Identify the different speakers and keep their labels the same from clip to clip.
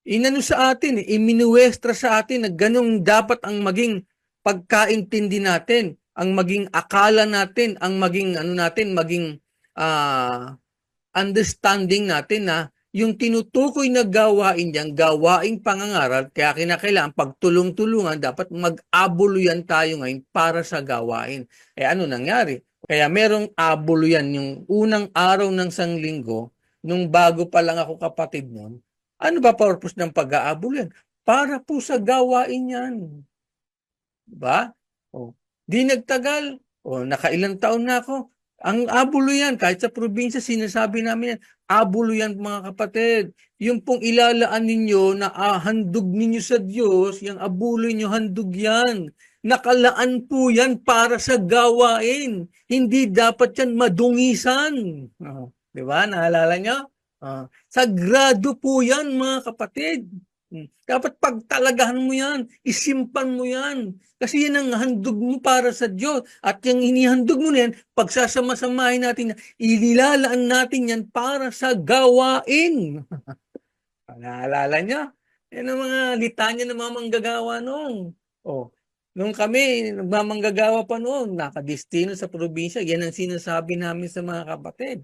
Speaker 1: inano sa atin, iminuwestra sa atin na ganun dapat ang maging pagkaintindi natin, ang maging akala natin, ang maging ano natin, maging understanding natin na yung tinutukoy na gawain diyan, gawaing pangangaral, kaya kinakailangan pagtulong-tulungan, dapat mag-abuluyan tayo ngayon para sa gawain. Ano nangyari? Kaya merong abuluyan yung unang araw ng sanglinggo, nung bago pa lang ako kapatid nun. Ano ba purpose ng pag-aabuluyan? Para po sa gawain yan. Diba? Di nagtagal. Nakailang taon na ako. Ang abulo yan, kahit sa probinsya, sinasabi namin yan, abulo yan mga kapatid. Yung pong ilalaan ninyo na handog ninyo sa Diyos, yung abulo nyo, handog yan. Nakalaan po yan para sa gawain. Hindi dapat yan madungisan. Di ba? Naalala nyo? Sagrado po yan mga kapatid. Dapat pagtalagahan mo yan, isimpan mo yan. Kasi yan ang handog mo para sa Diyos. At yung inihandog mo na yan, pagsasama-samahin natin, ililalaan natin yan para sa gawain. Naalala niyo? Yan ang mga litanya ng mga manggagawa noon. Nung kami, nagmamanggagawa pa noon, nakadestino sa probinsya, yan ang sinasabi namin sa mga kapatid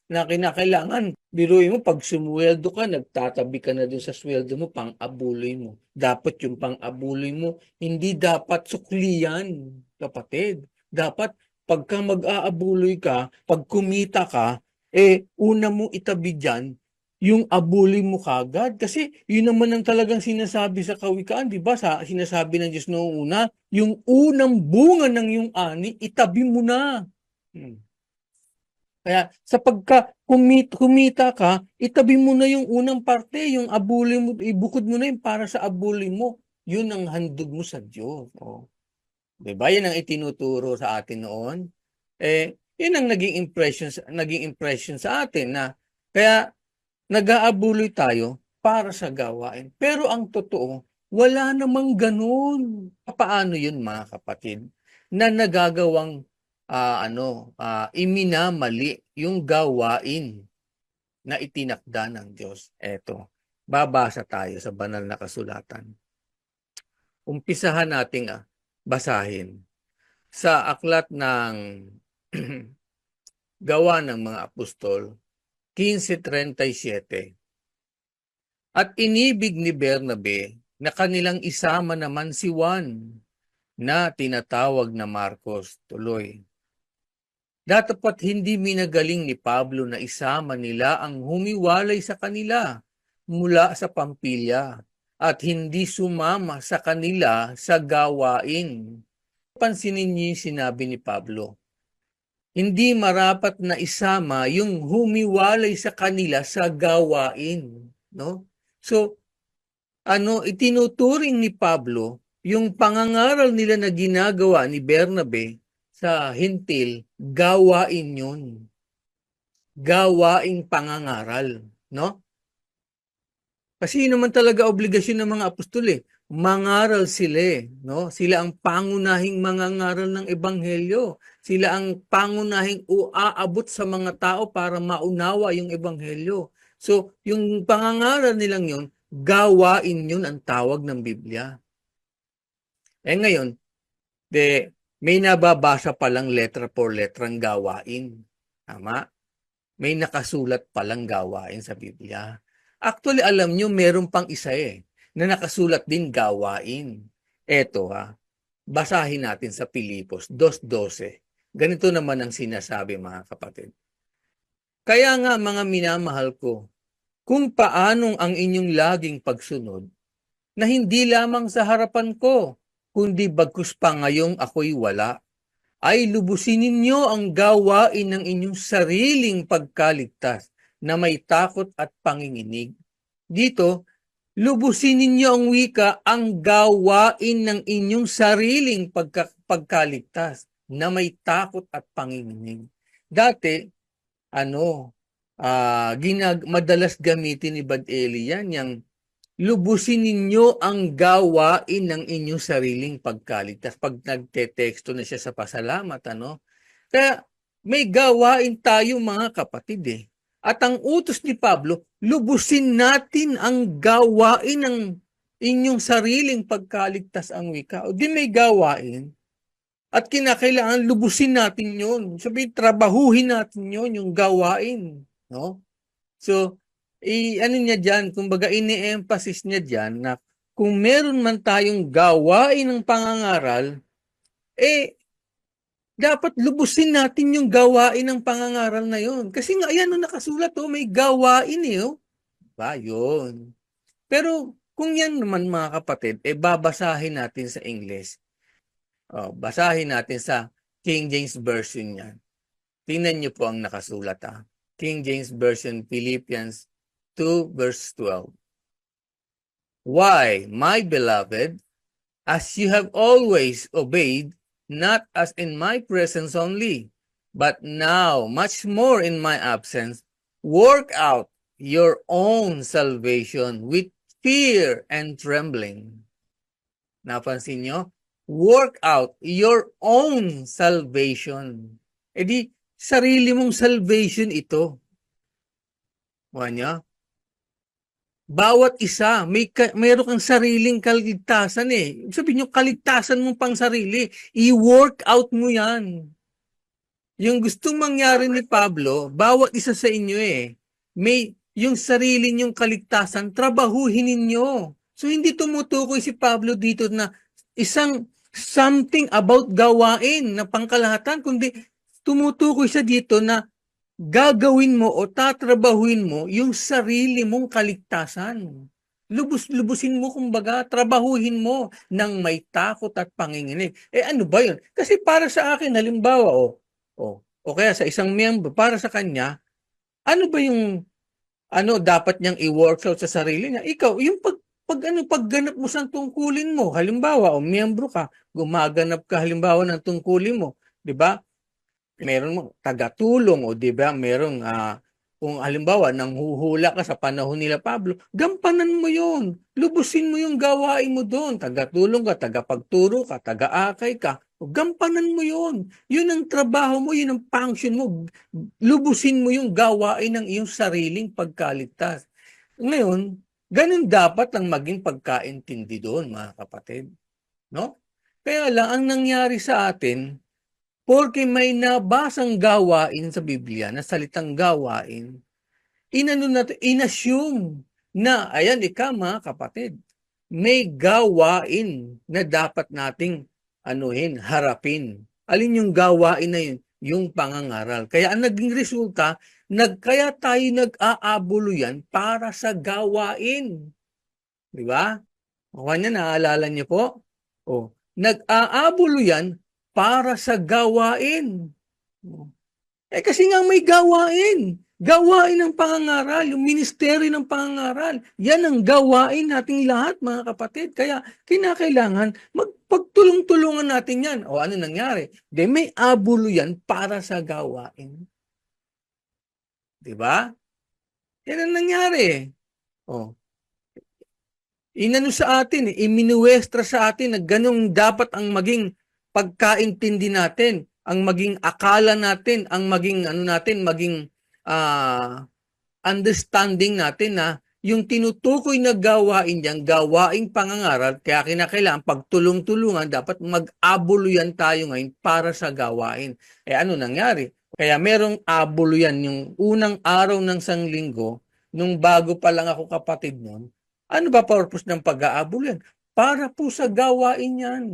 Speaker 1: na kinakailangan, biruin mo, pag sumweldo ka, nagtatabi ka na dun sa sweldo mo, pang-abuloy mo. Dapat yung pang-abuloy mo, hindi dapat suklian, kapatid. Dapat, pagka mag-aabuloy ka, pag kumita ka, una mong itabi dyan, yung abuloy mo kagad. Kasi, yun naman ang talagang sinasabi sa kawikaan, di ba? Sinasabi ng Diyos noong una, yung unang bunga ng yung ani, itabi mo na. Kaya sa kumita ka, itabi mo na yung unang parte, yung abuli mo, ibukod mo na yung para sa abuli mo. Yun ang handog mo sa Diyos. Diba? Yan ang itinuturo sa atin noon. Yun ang naging impression sa atin na kaya nag-aabuloy tayo para sa gawain. Pero ang totoo, wala namang ganun. Paano yun mga kapatid? Na nagagawang iminamali yung gawain na itinakda ng Diyos. Eto, babasa tayo sa banal na kasulatan. Umpisahan nating basahin sa aklat ng Gawa ng mga Apostol 15:37. At inibig ni Bernabe na kanilang isama naman si Juan na tinatawag na Marcos. Tuloy. Dapat hindi minagaling ni Pablo na isama nila ang humiwalay sa kanila mula sa Pampilya at hindi sumama sa kanila sa gawain. Pansinin niyo yung sinabi ni Pablo. Hindi marapat na isama yung humiwalay sa kanila sa gawain. No? So, itinuturing ni Pablo yung pangangaral nila na ginagawa ni Bernabe sa hintil, gawain yun. Gawaing pangangaral, no? Kasi yun naman talaga obligasyon ng mga apostol Mangaral sila no? Sila ang pangunahing mangangaral ng ebanghelyo. Sila ang pangunahing aabot sa mga tao para maunawa yung ebanghelyo. So, yung pangangaral nilang yun, gawain yun ang tawag ng Biblia. Ngayon, may nababasa palang letra por letrang gawain. Tama? May nakasulat palang gawain sa Biblia. Actually, alam nyo, meron pang isa na nakasulat din gawain. Eto basahin natin sa Pilipos 2:12. Ganito naman ang sinasabi mga kapatid. Kaya nga mga minamahal ko, kung paanong ang inyong laging pagsunod, na hindi lamang sa harapan ko, kundi bagkus pa ngayong ako'y wala, ay lubusin ninyo ang gawain ng inyong sariling pagkaligtas na may takot at panginginig. Dito, lubusin ninyo ang wika, ang gawain ng inyong sariling pagkaligtas na may takot at panginginig. Dati, madalas gamitin ni Bad Eli yan, yung lubusin ninyo ang gawain ng inyong sariling pagkaligtas. Pag nagte-teksto na siya sa pasalamat, Kaya may gawain tayo mga kapatid At ang utos ni Pablo, lubusin natin ang gawain ng inyong sariling pagkaligtas ang wika. O di may gawain at kinakailangan lubusin natin yon. Sabi, trabahuhin natin yon, yung gawain. No? So, ano niya dyan, kumbaga ini-emphasize niya dyan na kung meron man tayong gawain ng pangangaral, dapat lubusin natin yung gawain ng pangangaral na yon. Kasi nga, ayan, nakasulat, may gawain Ba, yun. Pero, kung yan naman mga kapatid, babasahin natin sa English. Basahin natin sa King James Version yan. Tingnan niyo po ang nakasulat. King James Version, Philippians 2 verse 12. Why, my beloved, as you have always obeyed, not as in my presence only, but now much more in my absence, work out your own salvation with fear and trembling. Napansin nyo? Work out your own salvation. Di, sarili mong salvation ito. Wanya? Bawat isa, meron kang sariling kaligtasan Sabihin nyo, kaligtasan mo pang sarili. I-work out mo yan. Yung gustong mangyari ni Pablo, bawat isa sa inyo may yung sarili nyong kaligtasan, trabahuhin ninyo. So, hindi tumutukoy si Pablo dito na isang something about gawain na pangkalahatan, kundi tumutukoy siya dito na gagawin mo o tatrabahuin mo yung sarili mong kaligtasan. Lubusin mo, kumbaga, trabahuhin mo ng may takot at panginginig. Ano ba yun? Kasi para sa akin, halimbawa, o kaya sa isang miyembro, para sa kanya, ano ba yung dapat niyang i-work out sa sarili niya? Ikaw, yung pagganap mo sa tungkulin mo, halimbawa, miyembro ka, gumaganap ka halimbawa ng tungkulin mo, di ba? Meron mo tagatulong o di ba meron kung halimbawa nanghuhula ka sa panahon nila Pablo, gampanan mo 'yon. Lubusin mo yung gawain mo doon. Tagatulong ka, tagapagturo ka, taga-akay ka. Gampanan mo 'yon. 'Yun ang trabaho mo, 'yun ang function mo. Lubusin mo yung gawain ng iyong sariling pagkaligtas. Ngayon, ganun dapat ang maging pagkaintindi doon, mga kapatid. No? Kaya lang ang nangyari sa atin, porque may nabasang gawain sa Biblia, na salitang gawain, inassume na, ayan, mga kapatid, may gawain na dapat nating harapin. Alin yung gawain na yun? Yung pangangaral. Kaya ang naging resulta, kaya tayo nag-aabulo yan para sa gawain. Di ba? O kanya, naalala niyo po? Nag-aabulo yan para sa gawain. Kasi nga may gawain. Gawain ng pangangaral, yung ministeryo ng pangangaral. Yan ang gawain nating lahat, mga kapatid. Kaya kinakailangan magpagtulong-tulungan natin yan. O ano nangyari? May abulo yan para sa gawain. Diba? Yan ang nangyari. Inano sa atin, iminuwestra sa atin na ganun dapat ang maging pagkaintindi natin, ang maging akala natin, ang maging maging understanding natin na yung tinutukoy na gawain diyan, gawaing pangangaral, kaya kinakailangan pagtulong-tulungan, dapat mag-abuluyan tayo ngayon para sa gawain. Ano nangyari? Kaya merong abuluyan yung unang araw ng sanglinggo, nung bago pa lang ako kapatid nun. Ano ba purpose ng pag-aabuluyan? Para po sa gawain yan.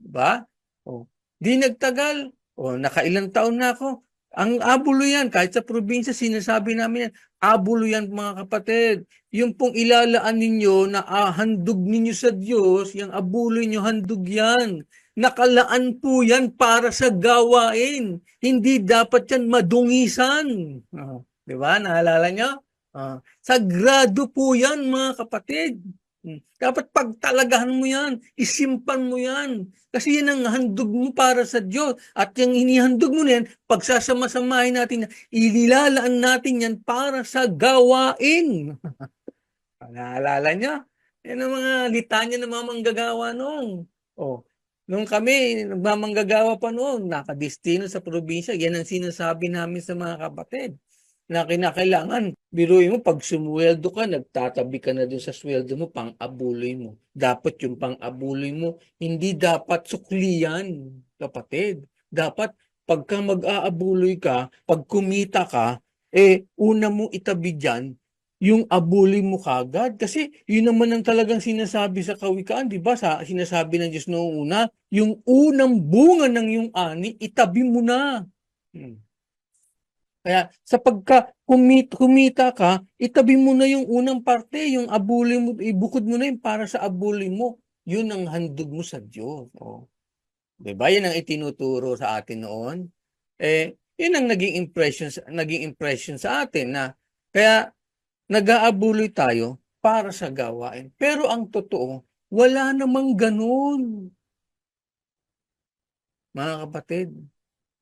Speaker 1: Diba? Di nagtagal, nakailang taon na ako. Ang abulo yan, kahit sa probinsya, sinasabi namin yan, abulo yan mga kapatid. Yung pong ilalaan ninyo na handog ninyo sa Diyos, yung abulo nyo, handog yan. Nakalaan po yan para sa gawain. Hindi dapat yan madungisan. Diba? Naalala nyo? Sagrado po yan mga kapatid. Dapat pagtalagahan mo yan, isimpan mo yan. Kasi yan ang handog mo para sa Diyos. At yung inihandog mo na yan, pagsasama-samahin natin, inilalaan natin yan para sa gawain. Naalala niya? Yan ang mga litanya ng mga manggagawa noon. Nung kami, nagmamanggagawa pa noon, nakadestino sa probinsya, yan ang sinasabi namin sa mga kapatid. na kinakailangan. Biruin mo, pag sumweldo ka, nagtatabi ka na dun sa sweldo mo, pang-abuloy mo. Dapat yung pang-abuloy mo, hindi dapat suklian, kapatid. Dapat, pagka mag-aabuloy ka, pag kumita ka, una mong itabi dyan, yung abuloy mo kagad. Kasi yun naman ang talagang sinasabi sa kawikaan, di ba? Sinasabi ng Diyos noong una, yung unang bunga ng yung ani, itabi mo na. Kaya sa kumita ka, itabi mo na yung unang parte, yung abuloy mo, ibukod mo na yung para sa abuloy mo. Yun ang handog mo sa Diyos. Oh. Diba? Yan ang itinuturo sa atin noon. Yun ang naging impression sa atin na kaya nag-aabuloy tayo para sa gawain. Pero ang totoo, wala namang ganun. Mga kapatid,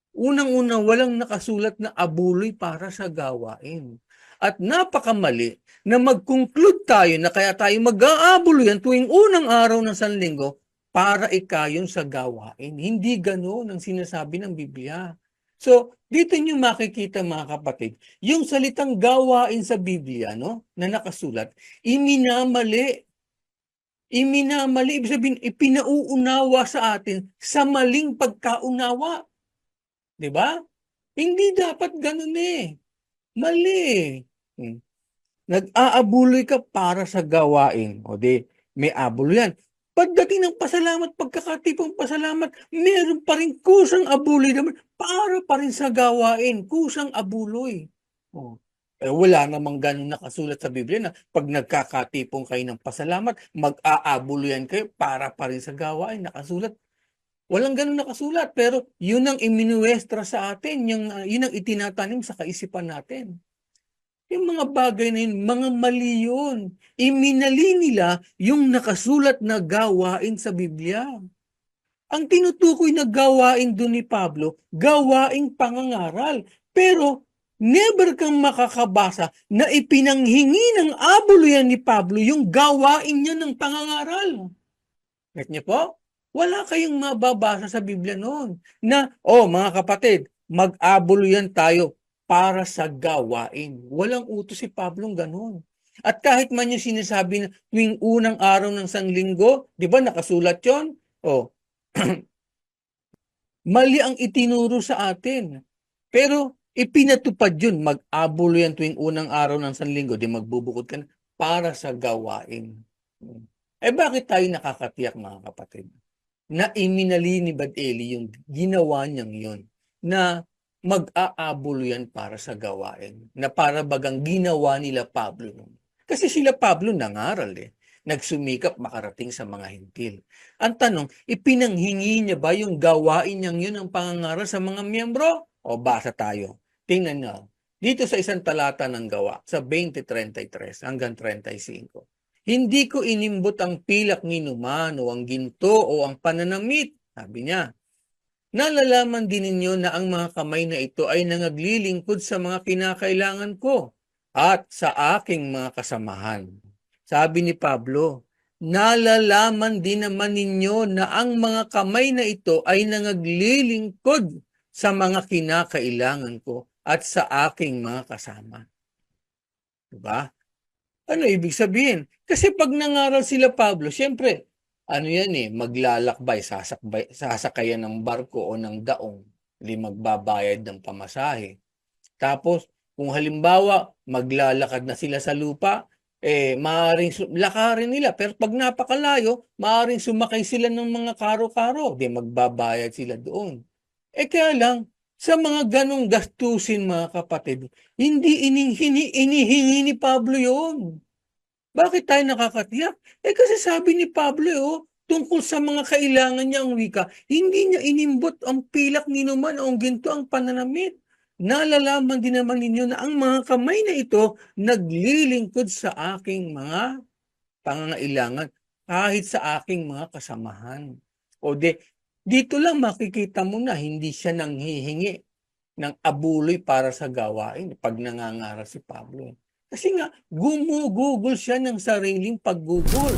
Speaker 1: unang-una, walang nakasulat na abuloy para sa gawain. At napakamali na mag-conclude tayo na kaya tayo mag-aabuloy tuwing unang araw ng Sanlinggo para ikayon sa gawain. Hindi gano'n ang sinasabi ng Biblia. So, dito nyo makikita mga kapatid, yung salitang gawain sa Biblia, no, na nakasulat, iminamali. Iminamali, ibig sabihin, ipinauunawa sa atin sa maling pagkaunawa. 'Di ba? Hindi dapat ganun eh. Mali. Nag-aabuloy ka para sa gawain. O di, may abulo yan. Pagdating ng pasalamat, pagkakatipong pasalamat, meron pa rin kusang abuloy naman para pa rin sa gawain. Kusang abuloy. O. Wala namang ganun nakasulat sa Biblia na pag nagkakatipong kayo ng pasalamat, mag-aabuloyan kayo para pa rin sa gawain. Nakasulat. Walang ganun nakasulat, pero yun ang iminuwestra sa atin, yun ang itinatanim sa kaisipan natin. Yung mga bagay na yun, mga mali yun. Iminali nila yung nakasulat na gawain sa Biblia. Ang tinutukoy na gawain doon ni Pablo, gawaing pangangaral. Pero never kang makakabasa na ipinanghingi ng abuluyan ni Pablo yung gawain niya ng pangangaral. Get niyo po? Wala kayong mababasa sa Biblia noon na, mga kapatid, mag-abuluyan tayo para sa gawain. Walang utos si Pablong ganun. At kahit man yung sinasabi na tuwing unang araw ng Sanlinggo, di ba nakasulat yon? Mali ang itinuro sa atin. Pero ipinatupad yun, mag-abuluyan tuwing unang araw ng Sanlinggo, di magbubukod ka na para sa gawain. Bakit tayo nakakatiyak mga kapatid? Na iminali ni Bad Eli yung ginawa niyang yun na mag-aabulo yan para sa gawain. Na para bagang ginawa nila Pablo. Kasi sila Pablo nangaral Nagsumikap makarating sa mga hintil. Ang tanong, ipinanghingi niya ba yung gawain niyang yun ang pangangaral sa mga miyembro? O basa tayo. Tingnan niyo. Dito sa isang talata ng gawa, sa 20:33 hanggang 35. Hindi ko inimbot ang pilak ninuman o ang ginto o ang pananamit, sabi niya. Nalalaman din ninyo na ang mga kamay na ito ay nangaglilingkod sa mga kinakailangan ko at sa aking mga kasamahan. Sabi ni Pablo, nalalaman din naman ninyo na ang mga kamay na ito ay nangaglilingkod sa mga kinakailangan ko at sa aking mga kasama. Diba? Ano ibig sabihin? Kasi pag nangaral sila Pablo, siyempre, maglalakbay, sasakayan ng barko o ng daong, hindi magbabayad ng pamasahe. Tapos, kung halimbawa, maglalakad na sila sa lupa, maaaring lakarin nila. Pero pag napakalayo, maaaring sumakay sila ng mga karo-karo, di magbabayad sila doon. Kaya lang, sa mga ganong gastusin mga kapatid, hindi inihingi ni Pablo yun. Bakit tayo nakakatiyak? Kasi sabi ni Pablo, tungkol sa mga kailangan niya ang wika, hindi niya inimbot ang pilak ninuman o ang ginto ang pananamit. Nalalaman din naman ninyo na ang mga kamay na ito naglilingkod sa aking mga pangangailangan kahit sa aking mga kasamahan. Dito lang makikita mo na hindi siya nanghihingi ng abuloy para sa gawain pag nangangaral si Pablo. Kasi nga, gumugugol siya ng sariling paggugol.